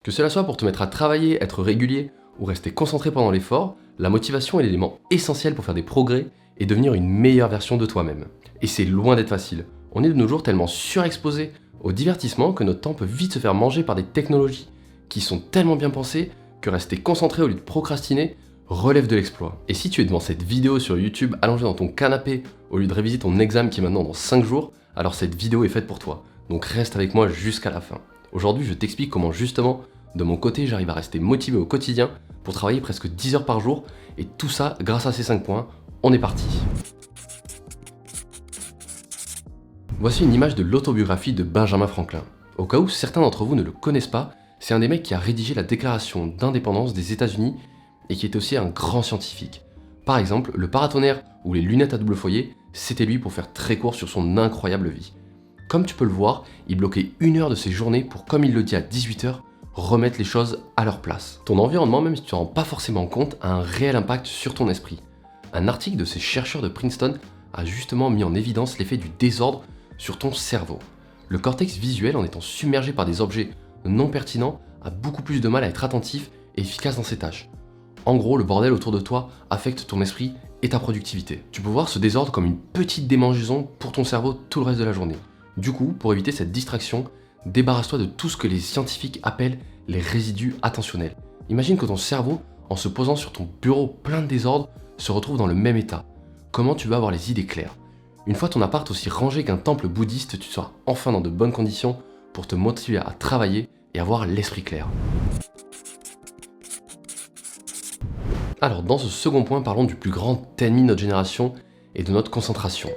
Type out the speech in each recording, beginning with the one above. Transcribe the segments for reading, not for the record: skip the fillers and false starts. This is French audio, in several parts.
Que cela soit pour te mettre à travailler, être régulier ou rester concentré pendant l'effort, la motivation est l'élément essentiel pour faire des progrès et devenir une meilleure version de toi-même. Et c'est loin d'être facile. On est de nos jours tellement surexposé au divertissement que notre temps peut vite se faire manger par des technologies qui sont tellement bien pensées que rester concentré au lieu de procrastiner relève de l'exploit. Et si tu es devant cette vidéo sur YouTube allongé dans ton canapé au lieu de réviser ton examen qui est maintenant dans 5 jours, alors cette vidéo est faite pour toi. Donc reste avec moi jusqu'à la fin. Aujourd'hui, je t'explique comment justement, de mon côté, j'arrive à rester motivé au quotidien pour travailler presque 10 heures par jour et tout ça grâce à ces 5 points. On est parti. Voici une image de l'autobiographie de Benjamin Franklin. Au cas où certains d'entre vous ne le connaissent pas, c'est un des mecs qui a rédigé la déclaration d'indépendance des États-Unis et qui est aussi un grand scientifique. Par exemple, le paratonnerre ou les lunettes à double foyer, c'était lui pour faire très court sur son incroyable vie. Comme tu peux le voir, il bloquait 1 heure de ses journées pour, comme il le dit à 18h, remettre les choses à leur place. Ton environnement, même si tu ne te rends pas forcément compte, a un réel impact sur ton esprit. Un article de ces chercheurs de Princeton a justement mis en évidence l'effet du désordre sur ton cerveau. Le cortex visuel, en étant submergé par des objets non pertinents, a beaucoup plus de mal à être attentif et efficace dans ses tâches. En gros, le bordel autour de toi affecte ton esprit et ta productivité. Tu peux voir ce désordre comme une petite démangeaison pour ton cerveau tout le reste de la journée. Du coup, pour éviter cette distraction, débarrasse-toi de tout ce que les scientifiques appellent les résidus attentionnels. Imagine que ton cerveau, en se posant sur ton bureau plein de désordre, se retrouve dans le même état. Comment tu vas avoir les idées claires? Une fois ton appart aussi rangé qu'un temple bouddhiste, tu seras enfin dans de bonnes conditions pour te motiver à travailler et avoir l'esprit clair. Alors dans ce second point, parlons du plus grand ennemi de notre génération et de notre concentration.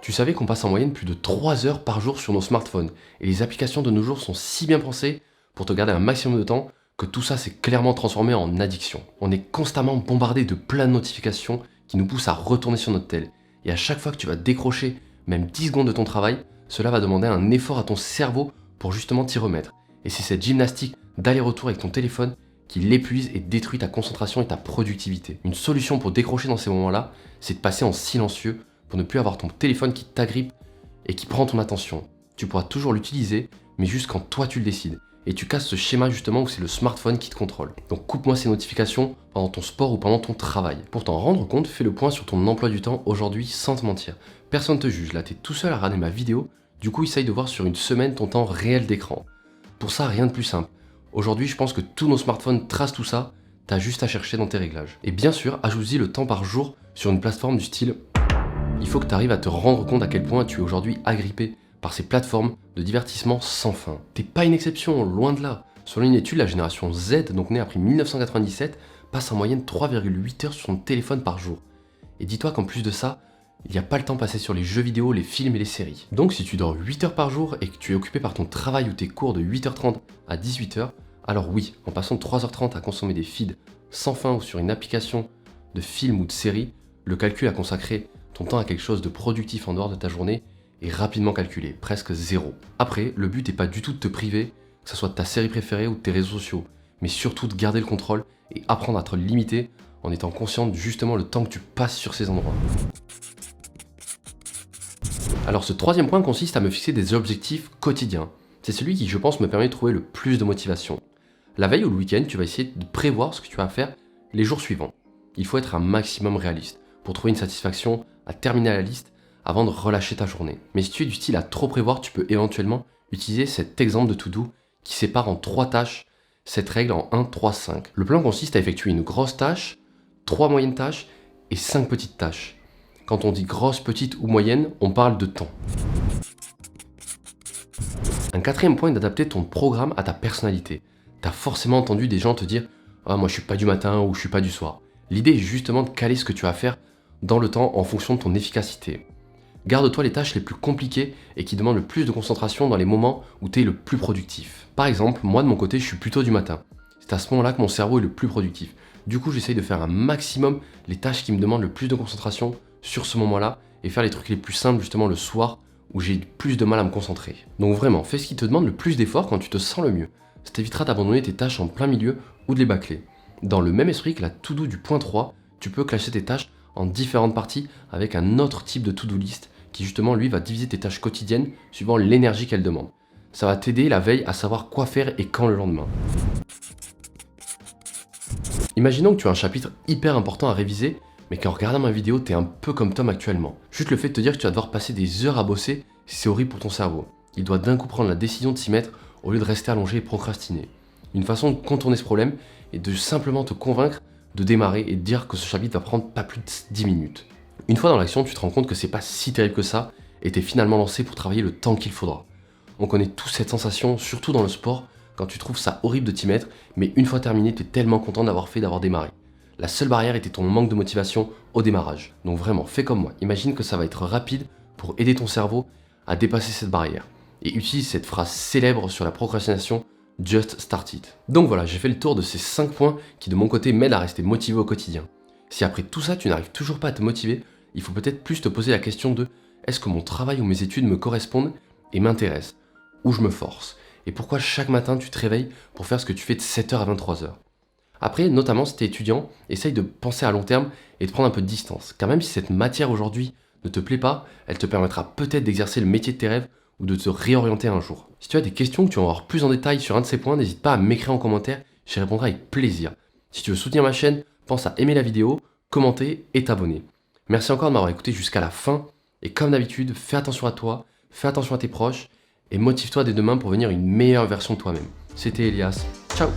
Tu savais qu'on passe en moyenne plus de 3 heures par jour sur nos smartphones et les applications de nos jours sont si bien pensées pour te garder un maximum de temps que tout ça s'est clairement transformé en addiction. On est constamment bombardé de plein de notifications qui nous poussent à retourner sur notre tel. Et à chaque fois que tu vas décrocher même 10 secondes de ton travail, cela va demander un effort à ton cerveau pour justement t'y remettre. Et c'est cette gymnastique d'aller-retour avec ton téléphone qui l'épuise et détruit ta concentration et ta productivité. Une solution pour décrocher dans ces moments-là, c'est de passer en silencieux pour ne plus avoir ton téléphone qui t'agrippe et qui prend ton attention. Tu pourras toujours l'utiliser, mais juste quand toi tu le décides. Et tu casses ce schéma justement où c'est le smartphone qui te contrôle. Donc coupe-moi ces notifications pendant ton sport ou pendant ton travail. Pour t'en rendre compte, fais le point sur ton emploi du temps aujourd'hui sans te mentir. Personne te juge, là t'es tout seul à regarder ma vidéo, du coup essaye de voir sur une semaine ton temps réel d'écran. Pour ça, rien de plus simple. Aujourd'hui, je pense que tous nos smartphones tracent tout ça, t'as juste à chercher dans tes réglages. Et bien sûr, ajoute-y le temps par jour sur une plateforme du style. Il faut que tu arrives à te rendre compte à quel point tu es aujourd'hui agrippé par ces plateformes de divertissement sans fin. T'es pas une exception, loin de là. Selon une étude, la génération Z, donc née après 1997, passe en moyenne 3,8 heures sur son téléphone par jour. Et dis-toi qu'en plus de ça, il n'y a pas le temps passé sur les jeux vidéo, les films et les séries. Donc si tu dors 8 heures par jour et que tu es occupé par ton travail ou tes cours de 8h30 à 18h, alors oui, en passant de 3h30 à consommer des feeds sans fin ou sur une application de film ou de série, le calcul à consacrer ton temps à quelque chose de productif en dehors de ta journée est rapidement calculé, presque zéro. Après, le but n'est pas du tout de te priver, que ce soit de ta série préférée ou de tes réseaux sociaux, mais surtout de garder le contrôle et apprendre à te limiter en étant conscient de justement le temps que tu passes sur ces endroits. Alors ce troisième point consiste à me fixer des objectifs quotidiens. C'est celui qui, je pense, me permet de trouver le plus de motivation. La veille ou le week-end, tu vas essayer de prévoir ce que tu vas faire les jours suivants. Il faut être un maximum réaliste pour trouver une satisfaction à terminer la liste avant de relâcher ta journée. Mais si tu es du style à trop prévoir, tu peux éventuellement utiliser cet exemple de to-do qui sépare en 3 tâches cette règle en 1, 3, 5. Le plan consiste à effectuer une grosse tâche, 3 moyennes tâches et 5 petites tâches. Quand on dit grosse, petite ou moyenne, on parle de temps. Un quatrième point est d'adapter ton programme à ta personnalité. T'as forcément entendu des gens te dire « Ah, moi je suis pas du matin ou je suis pas du soir ». L'idée est justement de caler ce que tu vas faire dans le temps en fonction de ton efficacité. Garde-toi les tâches les plus compliquées et qui demandent le plus de concentration dans les moments où tu es le plus productif. Par exemple, moi de mon côté, je suis plutôt du matin. C'est à ce moment-là que mon cerveau est le plus productif. Du coup, j'essaye de faire un maximum les tâches qui me demandent le plus de concentration sur ce moment-là et faire les trucs les plus simples justement le soir où j'ai plus de mal à me concentrer. Donc vraiment, fais ce qui te demande le plus d'efforts quand tu te sens le mieux. Ça t'évitera d'abandonner tes tâches en plein milieu ou de les bâcler. Dans le même esprit que la to-do du point 3, tu peux clasher tes tâches en différentes parties avec un autre type de to-do list qui justement lui va diviser tes tâches quotidiennes suivant l'énergie qu'elles demandent. Ça va t'aider la veille à savoir quoi faire et quand le lendemain. Imaginons que tu as un chapitre hyper important à réviser, mais qu'en regardant ma vidéo, t'es un peu comme Tom actuellement. Juste le fait de te dire que tu vas devoir passer des heures à bosser, c'est horrible pour ton cerveau. Il doit d'un coup prendre la décision de s'y mettre au lieu de rester allongé et procrastiner. Une façon de contourner ce problème est de simplement te convaincre de démarrer et de dire que ce chapitre va prendre pas plus de 10 minutes. Une fois dans l'action, tu te rends compte que c'est pas si terrible que ça et t'es finalement lancé pour travailler le temps qu'il faudra. On connaît tous cette sensation, surtout dans le sport, quand tu trouves ça horrible de t'y mettre, mais une fois terminé, t'es tellement content d'avoir démarré. La seule barrière était ton manque de motivation au démarrage. Donc vraiment, fais comme moi. Imagine que ça va être rapide pour aider ton cerveau à dépasser cette barrière. Et utilise cette phrase célèbre sur la procrastination, Just start it. Donc voilà, j'ai fait le tour de ces 5 points qui de mon côté m'aident à rester motivé au quotidien. Si après tout ça, tu n'arrives toujours pas à te motiver, il faut peut-être plus te poser la question de est-ce que mon travail ou mes études me correspondent et m'intéressent, ou je me force, et pourquoi chaque matin tu te réveilles pour faire ce que tu fais de 7h à 23h. Après, notamment si tu es étudiant, essaye de penser à long terme et de prendre un peu de distance, car même si cette matière aujourd'hui ne te plaît pas, elle te permettra peut-être d'exercer le métier de tes rêves ou de te réorienter un jour. Si tu as des questions que tu vas voir plus en détail sur un de ces points, n'hésite pas à m'écrire en commentaire, j'y répondrai avec plaisir. Si tu veux soutenir ma chaîne, pense à aimer la vidéo, commenter et t'abonner. Merci encore de m'avoir écouté jusqu'à la fin, et comme d'habitude, fais attention à toi, fais attention à tes proches, et motive-toi dès demain pour devenir une meilleure version de toi-même. C'était Elias, ciao!